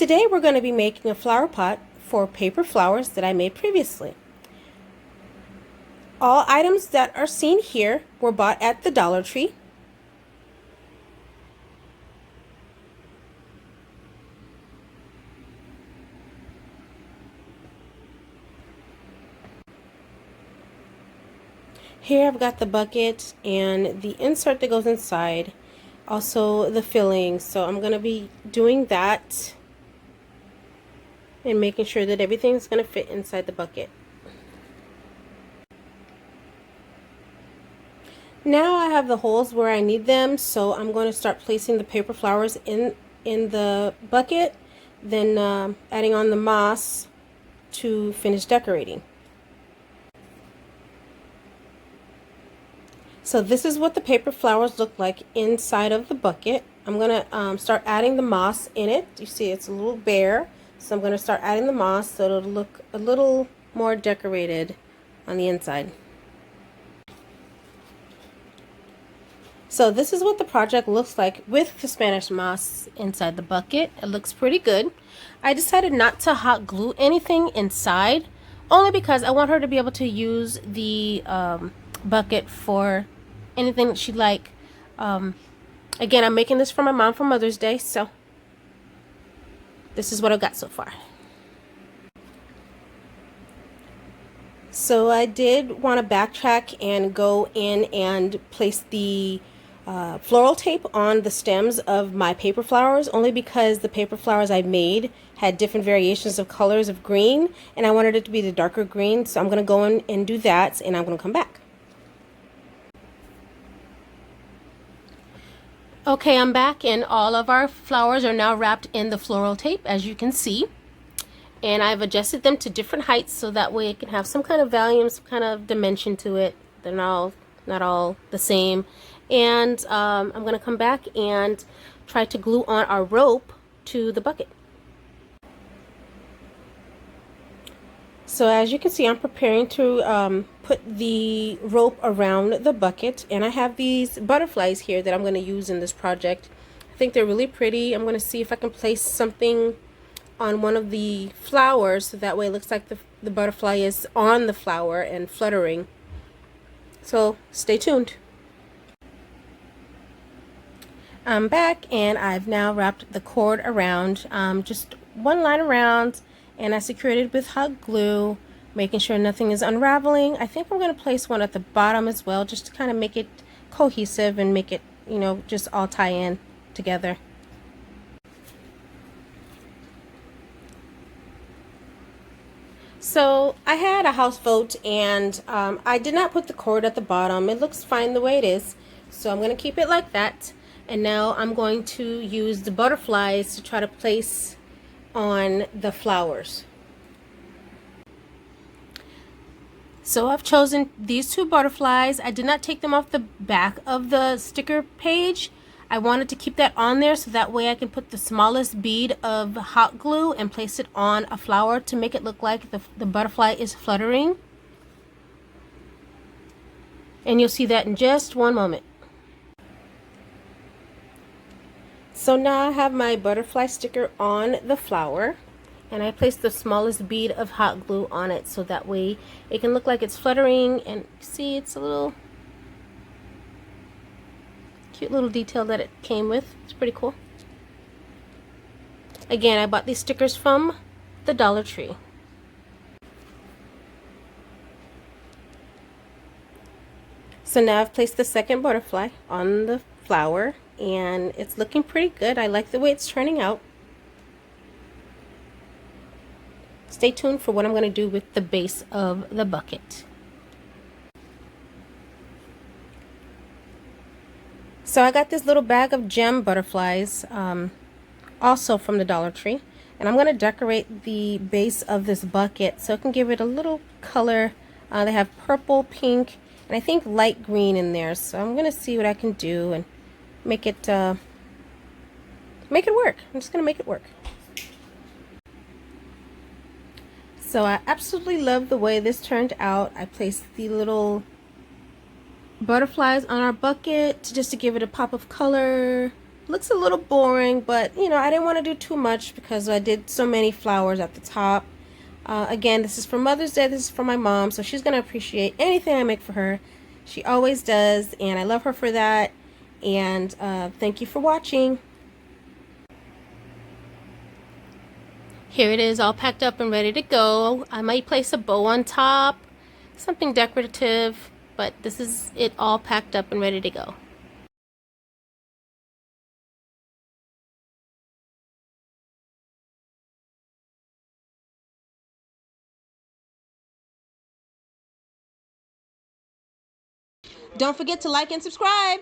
Today we're going to be making a flower pot for paper flowers that I made previously. All items that are seen here were bought at the Dollar Tree. Here I've got the bucket and the insert that goes inside, also the filling. So I'm going to be doing that and making sure that everything's going to fit inside the bucket. Now I have the holes where I need them, so I'm going to start placing the paper flowers in the bucket, then adding on the moss to finish decorating. So this is what the paper flowers look like inside of the bucket. I'm going to start adding the moss in it. You see it's a little bare, so I'm going to start adding the moss so it'll look a little more decorated on the inside. So this is what the project looks like with the Spanish moss inside the bucket. It looks pretty good. I decided not to hot glue anything inside, only because I want her to be able to use the bucket for anything that she'd like. Again, I'm making this for my mom for Mother's Day, so this is what I've got so far. So I did want to backtrack and go in and place the floral tape on the stems of my paper flowers, only because the paper flowers I made had different variations of colors of green, and I wanted it to be the darker green. So I'm going to go in and do that, and I'm going to come back. Okay, I'm back, and all of our flowers are now wrapped in the floral tape, as you can see. And I've adjusted them to different heights so that way it can have some kind of volume, some kind of dimension to it. They're not all the same. And I'm going to come back and try to glue on our rope to the bucket. So as you can see, I'm preparing to put the rope around the bucket, and I have these butterflies here that I'm going to use in this project. I think they're really pretty. I'm going to see if I can place something on one of the flowers so that way it looks like the butterfly is on the flower and fluttering. So stay tuned. I'm back, and I've now wrapped the cord around, just one line around, and I secured it with hot glue, making sure nothing is unraveling. I think I'm going to place one at the bottom as well, just to kind of make it cohesive and make it, you know, just all tie in together. So I had a house vote, and I did not put the cord at the bottom. It looks fine the way it is, so I'm going to keep it like that. And now I'm going to use the butterflies to try to place on the flowers. So I've chosen these two butterflies. I did not take them off the back of the sticker page. I wanted to keep that on there so that way I can put the smallest bead of hot glue and place it on a flower to make it look like the butterfly is fluttering. And you'll see that in just one moment. So now I have my butterfly sticker on the flower, and I placed the smallest bead of hot glue on it so that way it can look like it's fluttering. And see, it's a little cute little detail that it came with. It's pretty cool. Again, I bought these stickers from the Dollar Tree. So now I've placed the second butterfly on the flower, and it's looking pretty good. I like the way it's turning out. Stay tuned for what I'm going to do with the base of the bucket. So I got this little bag of gem butterflies, also from the Dollar Tree, and I'm going to decorate the base of this bucket so it can give it a little color. They have purple, pink, and I think light green in there. So I'm going to see what I can do and make it work. I'm just going to make it work. So I absolutely love the way this turned out. I placed the little butterflies on our bucket just to give it a pop of color. looks a little boring, but you know, I didn't want to do too much because I did so many flowers at the top. Again, this is for Mother's Day. This is for my mom, so she's going to appreciate anything I make for her. She always does, and I love her for that. And thank you for watching. Here it is, all packed up and ready to go. I might place a bow on top, something decorative, but this is it all packed up and ready to go. Don't forget to like and subscribe.